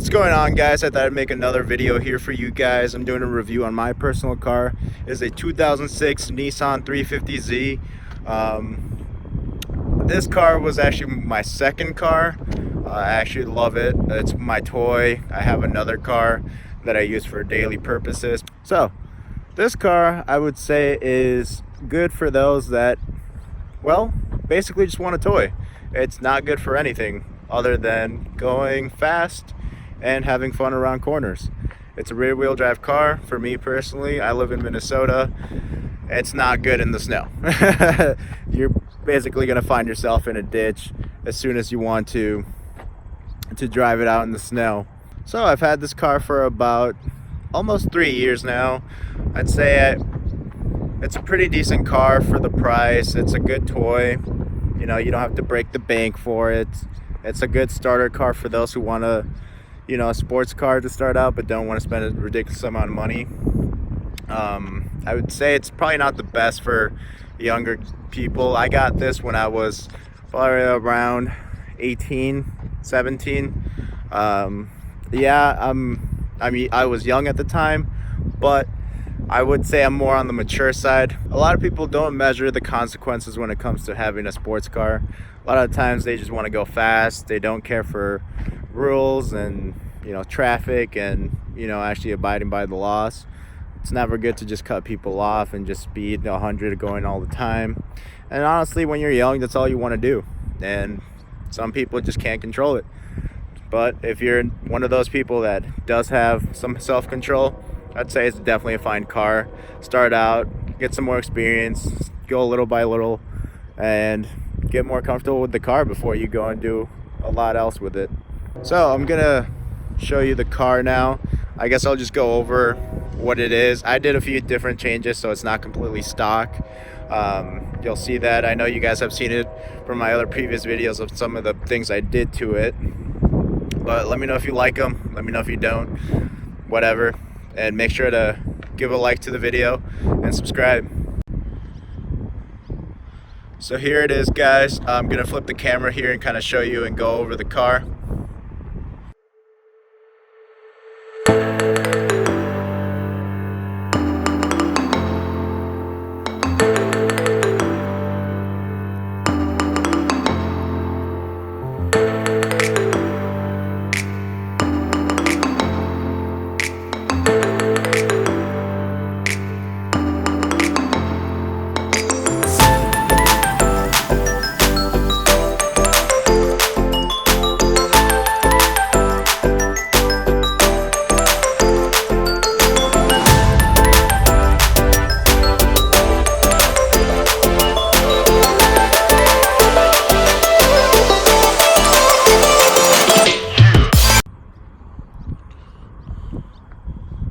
What's going on, guys? I thought I'd make another video here for you guys. I'm doing a review on my personal car. It's a 2006 Nissan 350z. This car was actually my second car. I actually love it. It's my toy. I have another car that I use for daily purposes. So this car, I would say, is good for those that, well, basically just want a toy. It's not good for anything other than going fast and having fun around corners. It's a rear wheel drive car. For me personally, I live in Minnesota. It's not good in the snow. You're basically going to find yourself in a ditch as soon as you want to drive it out in the snow. So I've had this car for about almost 3 years now. I'd say it's a pretty decent car for the price. It's a good toy. You know, you don't have to break the bank for it. It's a good starter car for those who want a sports car to start out but don't want to spend a ridiculous amount of money. I would say it's probably not the best for younger people. I got this when I was probably around 18, 17. I mean, I was young at the time, but I would say I'm more on the mature side. A lot of people don't measure the consequences when it comes to having a sports car. A lot of times they just want to go fast. They don't care for rules and traffic and actually abiding by the laws. It's never good to just cut people off and just speed 100 going all the time. And honestly, when you're young, that's all you want to do. And some people just can't control it. But if you're one of those people that does have some self-control, I'd say it's definitely a fine car. Start out, get some more experience, go little by little, and get more comfortable with the car before you go and do a lot else with it. So I'm gonna show you the car now. I guess I'll just go over what it is. I did a few different changes, so it's not completely stock. You'll see that. I know you guys have seen it from my other previous videos of some of the things I did to it. But let me know if you like them. Let me know if you don't. Whatever. And make sure to give a like to the video and subscribe. So here it is, guys. I'm gonna flip the camera here and kind of show you and go over the car.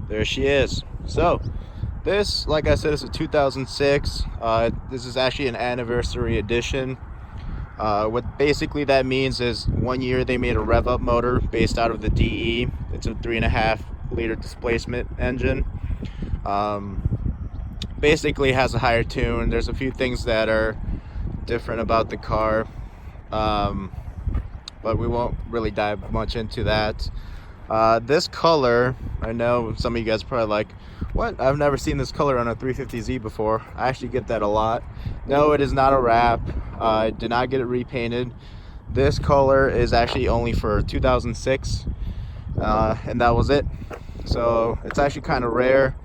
There she is. So this, like I said, is a 2006. This is actually an anniversary edition. What basically that means is 1 year they made a rev up motor based out of the DE. It's a 3.5 liter displacement engine. Basically has a higher tune. There's a few things that are different about the car, but we won't really dive much into that. This color, I know some of you guys are probably like, what? I've never seen this color on a 350Z before. I actually get that a lot. No, it is not a wrap. I did not get it repainted. This color is actually only for 2006, and that was it. So it's actually kind of rare.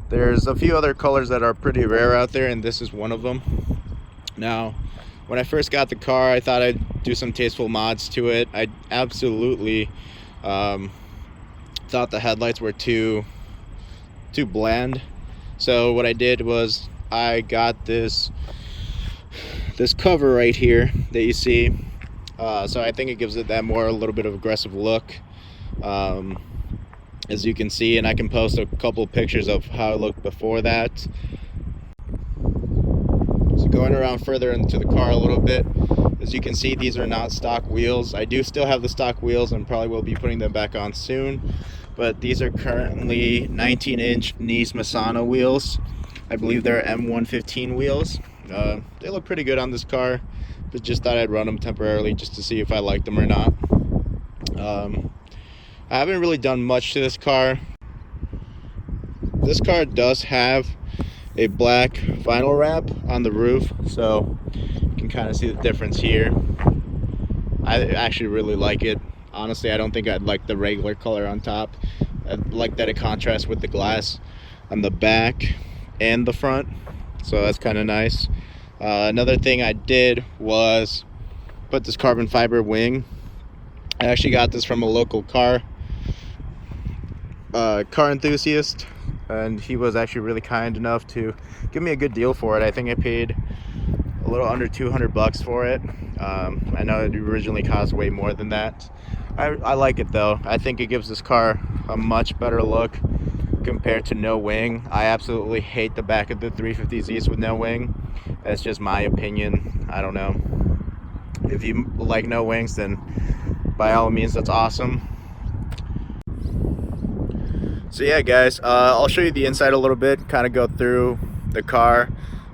There's a few other colors that are pretty rare out there, and this is one of them. Now, when I first got the car, I thought I'd do some tasteful mods to it. I absolutely thought the headlights were too bland. So what I did was I got this cover right here that you see. So I think it gives it that a little bit of aggressive look, as you can see, and I can post a couple pictures of how it looked before that. So going around further into the car a little bit, as you can see, these are not stock wheels. I do still have the stock wheels and probably will be putting them back on soon, but these are currently 19-inch Nice Masano wheels. I believe they're M115 wheels. They look pretty good on this car, but just thought I'd run them temporarily just to see if I liked them or not. I haven't really done much to this car. This car does have a black vinyl wrap on the roof, so you can kind of see the difference here. I actually really like it. Honestly, I don't think I'd like the regular color on top. I like that it contrasts with the glass on the back and the front, so that's kind of nice. Another thing I did was put this carbon fiber wing. I actually got this from a local car enthusiast, and he was actually really kind enough to give me a good deal for it. I think I paid a little under 200 bucks for it. I know it originally cost way more than that. I like it though. I think it gives this car a much better look compared to no wing. I absolutely hate the back of the 350Zs with no wing. That's just my opinion. I don't know. If you like no wings, then by all means, that's awesome. So yeah, guys, I'll show you the inside a little bit, kind of go through the car,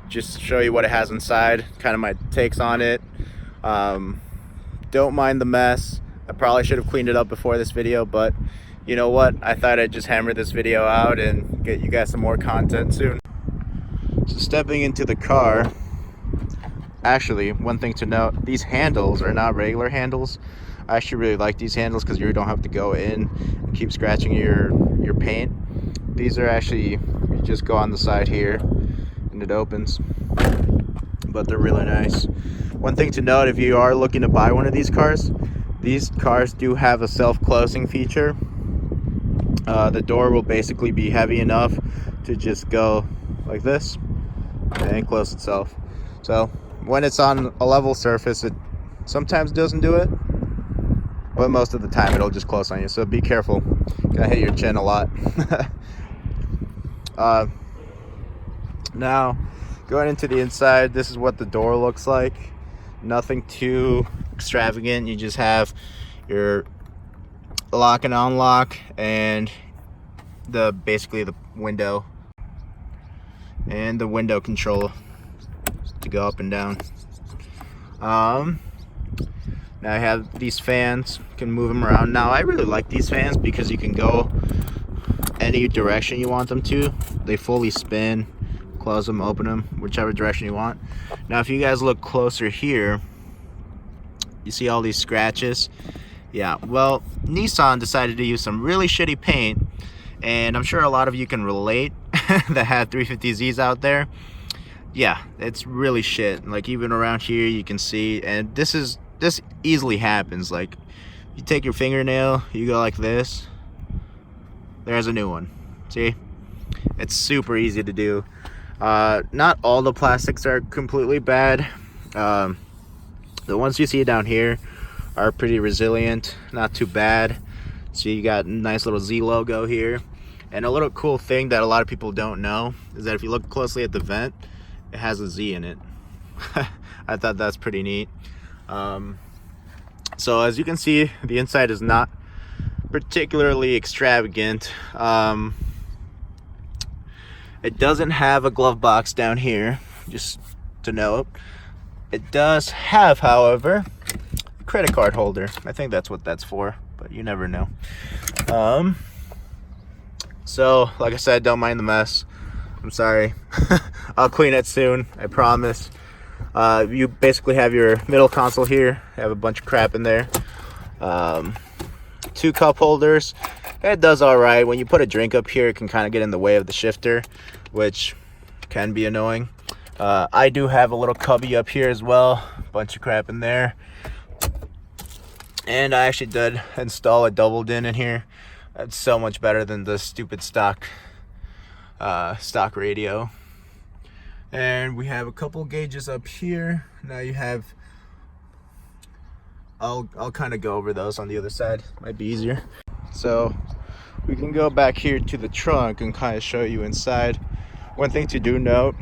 just show you what it has inside, kind of my takes on it. Don't mind the mess. I probably should have cleaned it up before this video, but you know what? I thought I'd just hammer this video out and get you guys some more content soon. So stepping into the car, actually, one thing to note, these handles are not regular handles. I actually really like these handles because you don't have to go in and keep scratching your paint. These are actually, you just go on the side here and it opens, but they're really nice. One thing to note, if you are looking to buy one of these cars do have a self-closing feature. The door will basically be heavy enough to just go like this and close itself. So when it's on a level surface, it sometimes doesn't do it, but most of the time it'll just close on you, so be careful. Gonna hit your chin a lot. Now going into the inside, this is what the door looks like. Nothing too extravagant. You just have your lock and unlock and basically the window and the window control to go up and down. Now I have these fans, can move them around. Now I really like these fans because you can go any direction you want them to. They fully spin, close them, open them, whichever direction you want. Now if you guys look closer here, you see all these scratches. Yeah, well, Nissan decided to use some really shitty paint, and I'm sure a lot of you can relate that have 350Zs out there. Yeah, it's really shit. Like even around here you can see, and this easily happens. Like you take your fingernail, you go like this, there's a new one. See, it's super easy to do. Not all the plastics are completely bad. The ones you see down here are pretty resilient, not too bad. So you got a nice little Z logo here. And a little cool thing that a lot of people don't know is that if you look closely at the vent, it has a Z in it. I thought that's pretty neat. So as you can see, the inside is not particularly extravagant. It doesn't have a glove box down here, just to note. It does have, however, a credit card holder. I think that's what that's for, but you never know. So like I said, don't mind the mess. I'm sorry. I'll clean it soon, I promise. You basically have your middle console here, have a bunch of crap in there. 2 cup holders. It does all right. When you put a drink up here, it can kind of get in the way of the shifter, which can be annoying. I do have a little cubby up here as well, bunch of crap in there. And I actually did install a double din in here. That's so much better than the stupid stock radio. And we have a couple gauges up here. Now you have, I'll kind of go over those on the other side, might be easier. So we can go back here to the trunk and kind of show you inside. One thing to do note,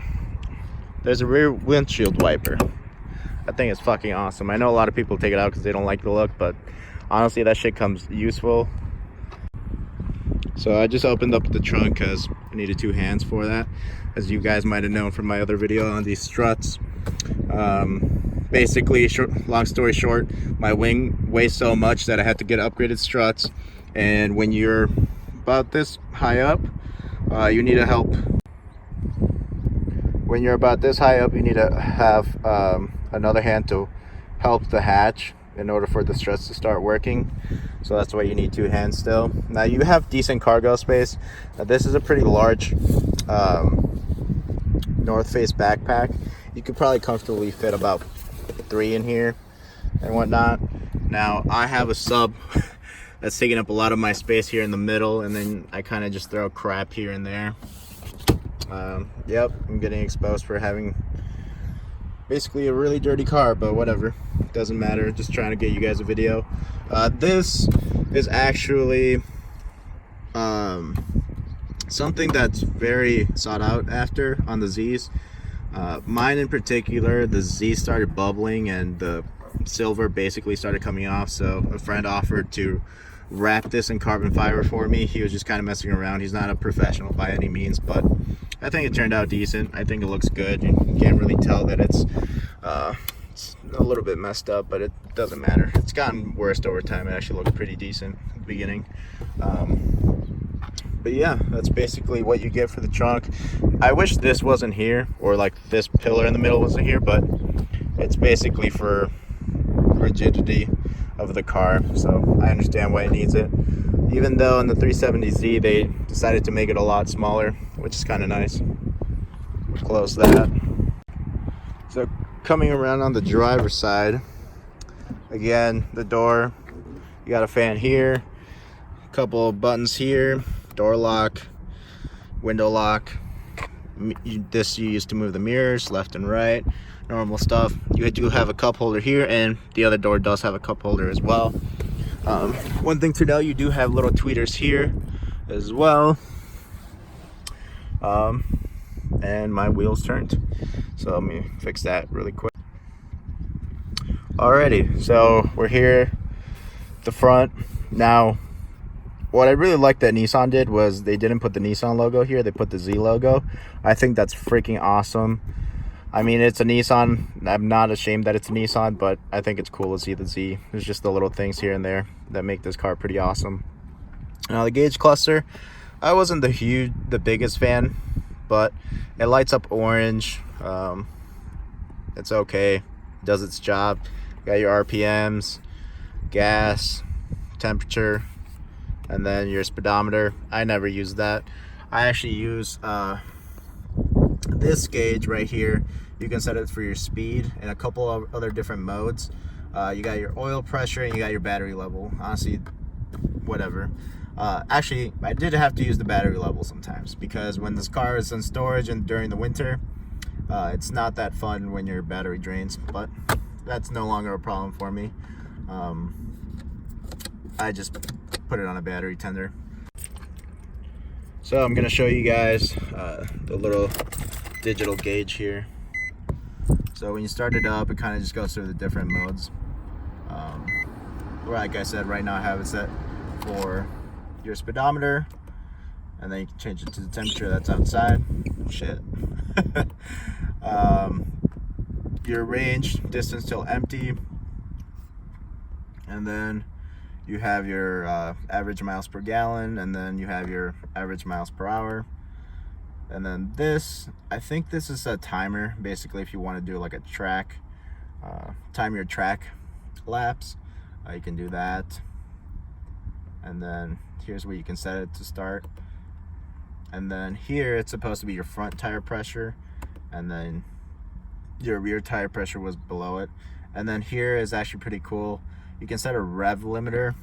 there's a rear windshield wiper. I think it's fucking awesome. I know a lot of people take it out because they don't like the look, but honestly that shit comes useful. So I just opened up the trunk because I needed 2 hands for that, as you guys might have known from my other video on these struts. basically, long story short, my wing weighs so much that I had to get upgraded struts. And when you're about this high up, you need to help. When you're about this high up, you need to have another hand to help the hatch in order for the struts to start working. So that's why you need two hands still. Now you have decent cargo space. Now, this is a pretty large North Face backpack. You could probably comfortably fit about 3 in here and whatnot. Now I have a sub that's taking up a lot of my space here in the middle, and then I kind of just throw crap here and there. Yep, I'm getting exposed for having basically a really dirty car, but whatever, doesn't matter. Just trying to get you guys a video. This is actually something that's very sought out after on the Z's. Mine in particular, the Z started bubbling and the silver basically started coming off, so a friend offered to wrap this in carbon fiber for me. He was just kind of messing around. He's not a professional by any means, but I think it turned out decent. I think it looks good. You can't really tell that it's a little bit messed up, but it doesn't matter. It's gotten worse over time. It actually looked pretty decent at the beginning. But yeah, that's basically what you get for the trunk. I wish this wasn't here, or like this pillar in the middle wasn't here, but it's basically for rigidity of the car, so I understand why it needs it. Even though in the 350z they decided to make it a lot smaller, which is kind of nice. We'll close that. So coming around on the driver's side, again, the door, you got a fan here, a couple of buttons here, door lock, window lock. This you use to move the mirrors left and right, normal stuff. You do have a cup holder here, and the other door does have a cup holder as well. One thing to know, you do have little tweeters here as well. And my wheels turned, so let me fix that really quick. Alrighty, so we're here at the front. Now what I really liked that Nissan did was they didn't put the Nissan logo here, they put the Z logo. I think that's freaking awesome. I mean, it's a Nissan. I'm not ashamed that it's a Nissan, but I think it's cool to see the Z. There's just the little things here and there that make this car pretty awesome. Now the gauge cluster, I wasn't the biggest fan, but it lights up orange. It's okay, it does its job. You got your RPMs, gas, temperature, and then your speedometer. I never use that. I actually use this gauge right here. You can set it for your speed and a couple of other different modes. You got your oil pressure and you got your battery level. Honestly, whatever. Actually, I did have to use the battery level sometimes, because when this car is in storage and during the winter, it's not that fun when your battery drains, but that's no longer a problem for me. I just put it on a battery tender. So I'm gonna show you guys the little digital gauge here. So when you start it up, it kind of just goes through the different modes. Like I said, right now I have it set for your speedometer, and then you can change it to the temperature that's outside. Shit. Your range, distance till empty, and then you have your average miles per gallon, and then you have your average miles per hour. And then this, I think this is a timer, basically if you want to do like a track, time your track laps, you can do that. And then here's where you can set it to start. And then here it's supposed to be your front tire pressure, and then your rear tire pressure was below it. And then here is actually pretty cool. You can set a rev limiter,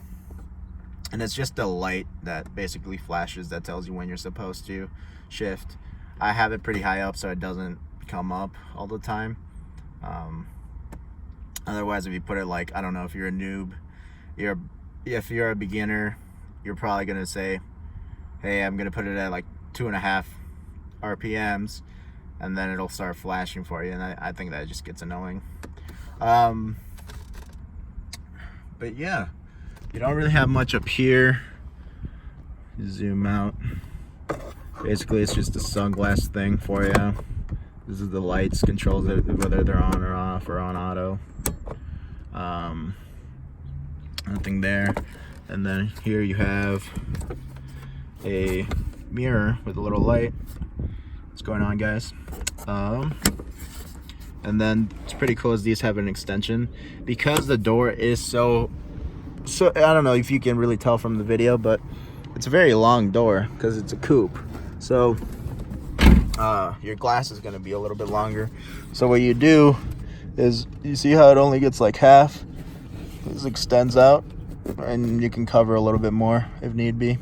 and it's just a light that basically flashes that tells you when you're supposed to shift. I have it pretty high up so it doesn't come up all the time. Otherwise, if you put it like, I don't know, if you're a noob, if you're a beginner, you're probably gonna say, hey, I'm gonna put it at like 2.5 RPMs, and then it'll start flashing for you, and I think that just gets annoying. But yeah, you don't really have much up here. Zoom out. Basically, it's just a sunglass thing for you. This is the lights, controls it, whether they're on or off or on auto. Nothing there. And then here you have a mirror with a little light. What's going on, guys? And then it's pretty cool as these have an extension because the door is so I don't know if you can really tell from the video, but it's a very long door because it's a coupe. So your glass is going to be a little bit longer. So what you do is, you see how it only gets like half? This extends out and you can cover a little bit more if need be,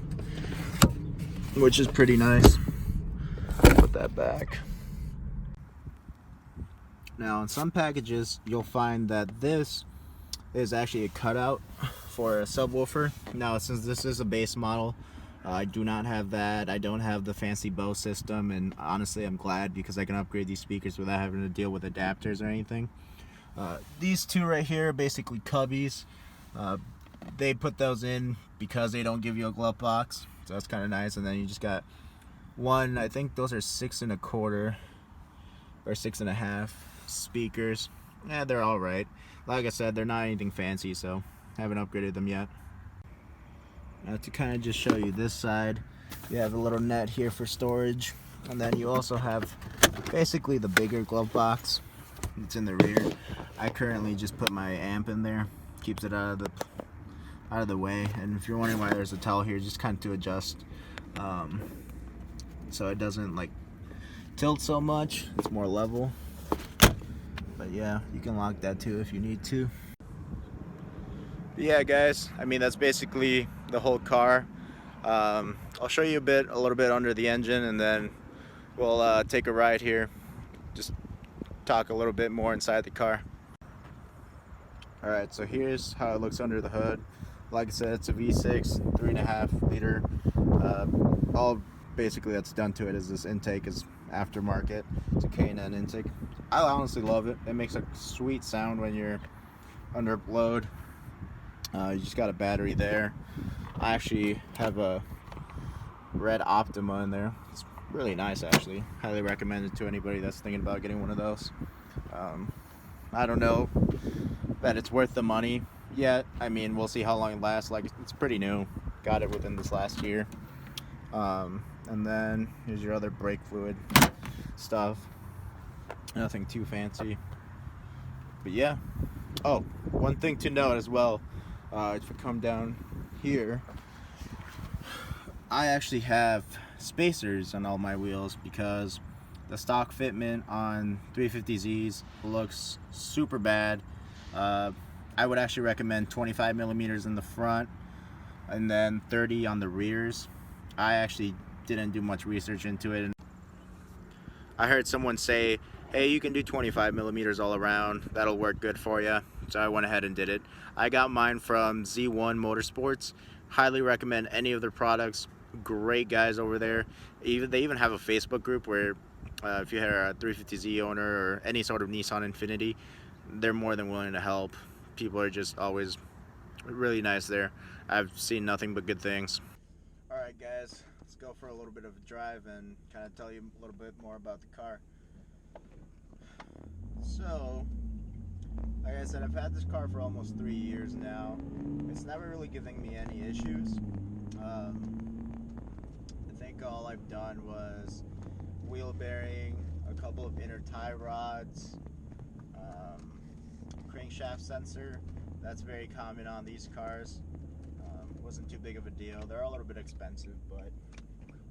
which is pretty nice. Put that back. Now in some packages you'll find that this is actually a cutout for a subwoofer. Now since this is a base model, I do not have that. I don't have the fancy Bose system, and honestly I'm glad because I can upgrade these speakers without having to deal with adapters or anything. These two right here are basically cubbies. They put those in because they don't give you a glove box, so that's kind of nice. And then you just got one, I think those are 6 1/4 or 6 1/2 speakers. Yeah, they're all right. Like I said, they're not anything fancy, so I haven't upgraded them yet. Now to kind of just show you this side, you have a little net here for storage, and then you also have basically the bigger glove box. It's in the rear. I currently just put my amp in there, keeps it out of the way. And if you're wondering why there's a towel here, just kind of to adjust so it doesn't like tilt so much. It's more level. But yeah, you can lock that too if you need to. But yeah, guys, I mean that's basically the whole car. I'll show you a little bit under the engine, and then we'll take a ride here. Just talk a little bit more inside the car. Alright, so here's how it looks under the hood. Like I said, it's a V6, 3.5 liter. All basically that's done to it is this intake is aftermarket. It's a K&N intake. I honestly love it. It makes a sweet sound when you're under load. You just got a battery there. I actually have a red Optima in there. It's really nice, actually. Highly recommend it to anybody that's thinking about getting one of those. I don't know that it's worth the money yet. I mean, we'll see how long it lasts. Like, it's pretty new. Got it within this last year. And then here's your other brake fluid stuff. Nothing too fancy. But yeah. Oh, one thing to note as well. If you come down here, I actually have spacers on all my wheels because the stock fitment on 350Zs looks super bad. I would actually recommend 25 millimeters in the front and then 30 on the rears. I actually didn't do much research into it, and I heard someone say, hey, you can do 25 millimeters all around, that'll work good for you. So I went ahead and did it. I got mine from Z1 Motorsports. Highly recommend any of their products. Great guys over there. They even have a Facebook group where if you're a 350Z owner or any sort of Nissan Infinity, they're more than willing to help. People are just always really nice there. I've seen nothing but good things. Alright guys, let's go for a little bit of a drive and kind of tell you a little bit more about the car. So, like I said, I've had this car for almost 3 years now. It's never really giving me any issues. I think all I've done was wheel bearing, a couple of inner tie rods, crankshaft sensor. That's very common on these cars. Wasn't too big of a deal. They're a little bit expensive, but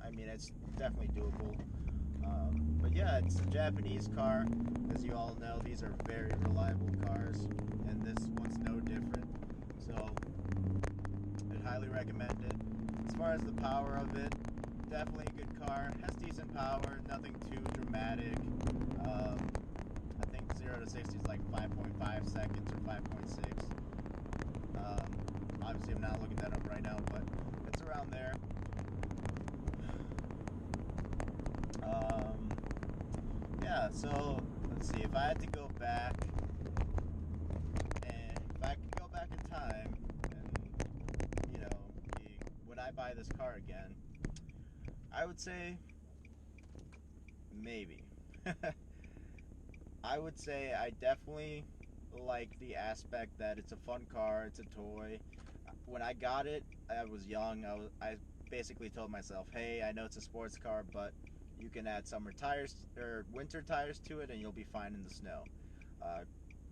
I mean it's definitely doable. But yeah, it's a Japanese car. As you all know, these are very reliable cars, and this one's no different. So I'd highly recommend it. As far as the power of it, definitely a good car. Has decent power, nothing too dramatic. I think 0 to 60 is like 5.5 seconds or 5.6. Obviously I'm not looking that up right now, but it's around there. Yeah, so let's see, if I had to go back, and if I could go back in time, and, you know, would I buy this car again? I would say, maybe. I would say I definitely like the aspect that it's a fun car, it's a toy. When I got it, I was young. I basically told myself, hey, I know it's a sports car, but you can add summer tires or winter tires to it and you'll be fine in the snow. Uh,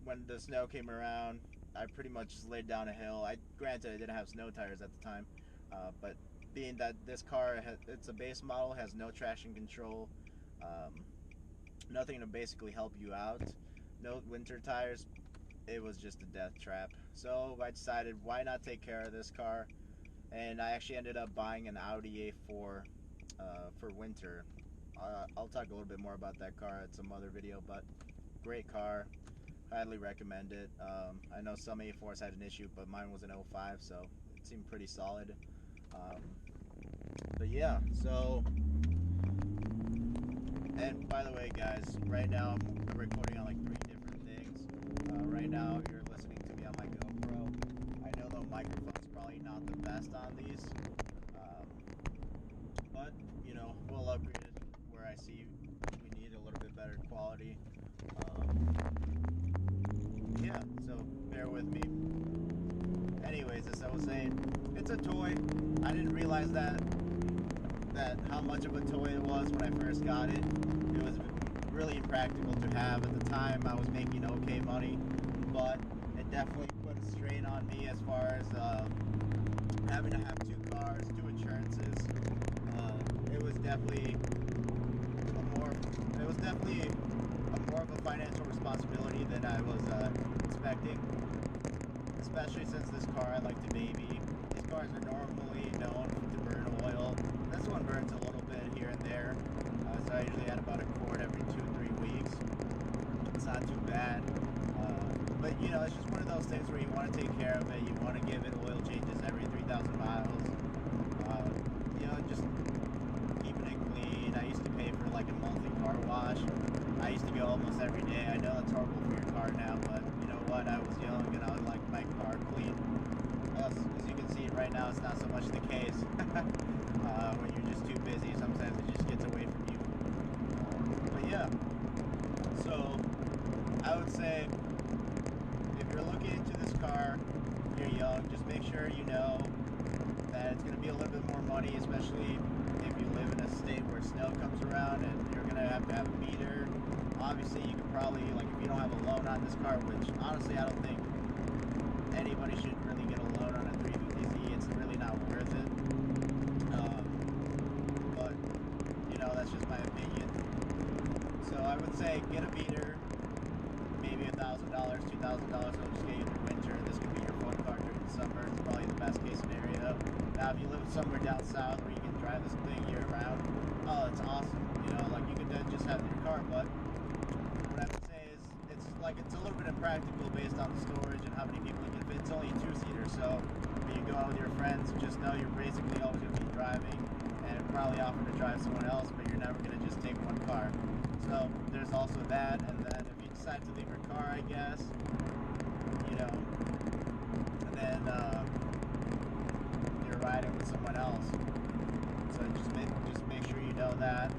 when the snow came around, I pretty much just laid down a hill. Granted, I didn't have snow tires at the time, but being that this car, it's a base model, has no traction control, um, nothing to basically help you out, no winter tires, it was just a death trap. So I decided, why not take care of this car? And I actually ended up buying an Audi A4 for winter. I'll talk a little bit more about that car at some other video, but great car. Highly recommend it. I know some A4s had an issue, but mine was an '05, so it seemed pretty solid. But yeah, so, and by the way, guys, right now I'm recording on like 3 different things. Right now you're listening to me on my GoPro. I know the microphone's probably not the best on these, but you know, we'll upgrade it where I see we need a little bit better quality. Yeah, so bear with me. Anyways, as I was saying, it's a toy. I didn't realize that how much of a toy it was when I first got it. It was really impractical to have at the time. I was making okay money, but it definitely put a strain on me as far as having to have 2 cars, 2 insurances. It was definitely more of a financial responsibility than I was expecting. Especially since this car I like to baby. These cars are normally known to burn oil. This one burns a little bit here and there. So I usually add about a quart every 2-3 weeks. It's not too bad. But you know, it's just one of those things where you want to take care of it. You want to give it oil changes every 3,000 miles. You know, just keeping it clean. I used to pay for like a monthly car wash. I used to go almost every day. I know it's horrible for your car now, but you know what? I was young and I would like my car clean. As you can see right now, it's not so much the case. When you're just too busy, sometimes it just gets away from you. But yeah, so I would say if you're looking into this car, you're young, just make sure you know that it's going to be a little bit more money, especially if you live in a state where snow comes around and you're going to have a meter. Obviously, you can probably, like, if you don't have a loan on this car, which honestly I don't think anybody should really get a loan on a 350z. It's really not worth it. But you know, that's just my opinion. So I would say get a meter, maybe $1,000, $2,000. It'll just get you through winter. This could be your phone car during the summer. It's probably the best case scenario. Now, if you live somewhere down south where you can drive this thing year round, oh, it's awesome. You know, like you could then just have your car, but what I would say is it's a little bit impractical based on the storage and how many people you can fit. It's only a 2-seater, so when you go out with your friends, just know you're basically always going to be driving and probably offer to drive someone else, but you're never going to just take one car. So there's also that, and then if you decide to leave your car, I guess, you know, and then you're riding with someone else. So just make sure you know that.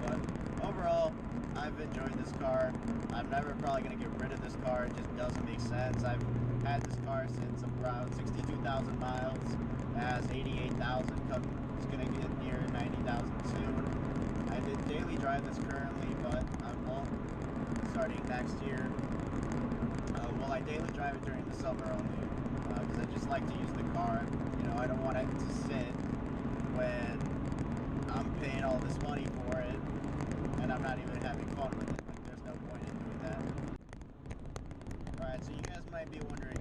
But overall, I've enjoyed this car. I'm never probably going to get rid of this car. It just doesn't make sense. I've had this car since around 62,000 miles. It has 88,000. It's going to get near 90,000 soon. I did daily drive this currently, but I won't starting next year. Well, I daily drive it during the summer only, because I just like to use the car. You know, I don't want it to sit when I'm paying all this money for it and I'm not even having fun with it. Like, there's no point in doing that. Alright, so you guys might be wondering,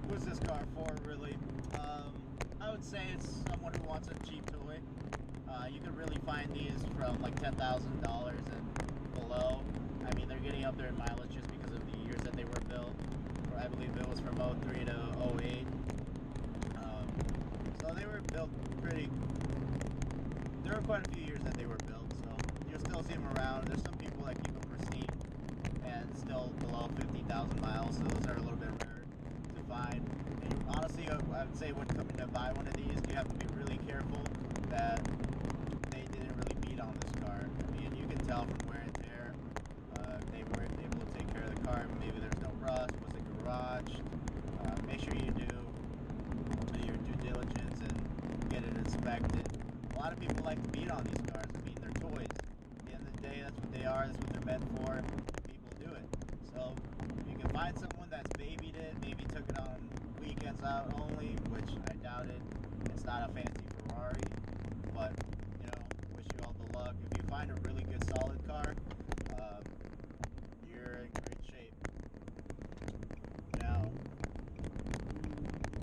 what's this car for, really? I would say it's someone who wants a cheap toy. You can really find these from like $10,000 and below. I mean, they're getting up there in mileage just because of the years that they were built. I believe it was from 03 to 08. So they were built there were quite a few years that they were built, so you'll still see them around. There's some people that keep them pristine and still below 50,000 miles, so those are a little bit rare to find. And honestly, I would say when coming to buy one of these, you have to be really careful that they didn't really beat on this car. I mean, you can tell from wear and tear. car, maybe there's no rust, was it garaged. Make sure you do your due diligence and get it inspected. A lot of people like to beat on these cars. I mean, they're toys. At the end of the day, that's what they are, that's what they're meant for, and people do it. So if you can find someone that's babied it, maybe took it on weekends out only, which I doubt it. It's not a fancy Ferrari, but you know, wish you all the luck. If you find a really good solid car, you're in great shape. Now,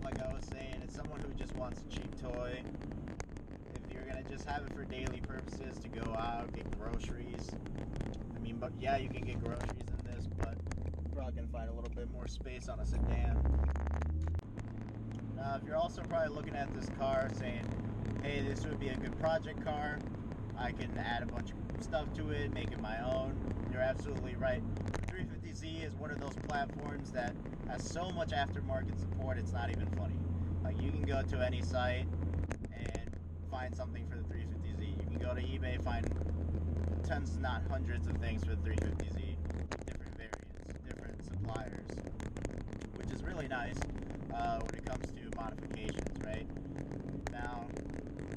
like I was saying, it's someone who just wants a cheap toy. If you're gonna just have it for daily purposes, to go out, get groceries, I mean, but yeah, you can get groceries in this, but you're probably gonna find a little bit more space on a sedan. Now, if you're also probably looking at this car saying, hey, this would be a good project car, I can add a bunch of stuff to it, make it my own, you're absolutely right. The 350Z is one of those platforms that has so much aftermarket support, it's not even funny. Like, you can go to any site and find something for the 350Z. You can go to eBay, find tons, not hundreds of things for the 350Z, different variants, different suppliers, which is really nice when it comes to modifications, right? Now,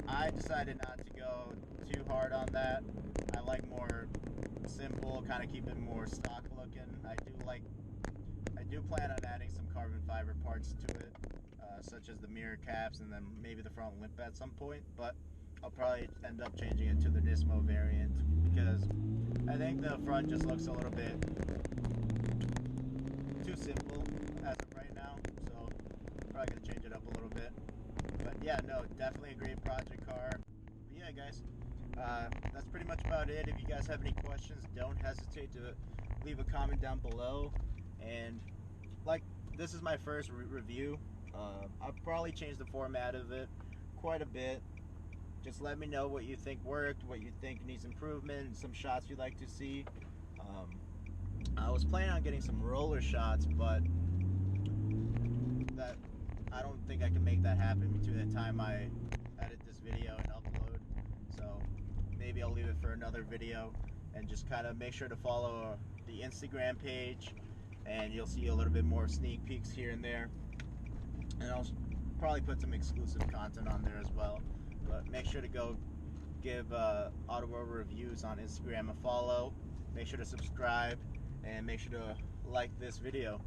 I decided not to go too hard on that. I like more simple, kind of keep it more stock looking. I do plan on adding some carbon fiber parts to it, such as the mirror caps and then maybe the front lip at some point, but I'll probably end up changing it to the Nismo variant because I think the front just looks a little bit too simple as of right now, so I'm probably going to change it up a little bit. But yeah, no, definitely a great project car. But yeah, guys, that's pretty much about it. If you guys have any questions, don't hesitate to leave a comment down below. And like, this is my first review. I'll probably change the format of it quite a bit. Just let me know what you think worked, what you think needs improvement, some shots you'd like to see. I was planning on getting some roller shots, but that I don't think I can make that happen between the time I edit this video and upload. So maybe I'll leave it for another video, and just kind of make sure to follow the Instagram page, and you'll see a little bit more sneak peeks here and there. And I'll probably put some exclusive content on there as well. But make sure to go give Auto World Reviews on Instagram a follow. Make sure to subscribe, and make sure to like this video.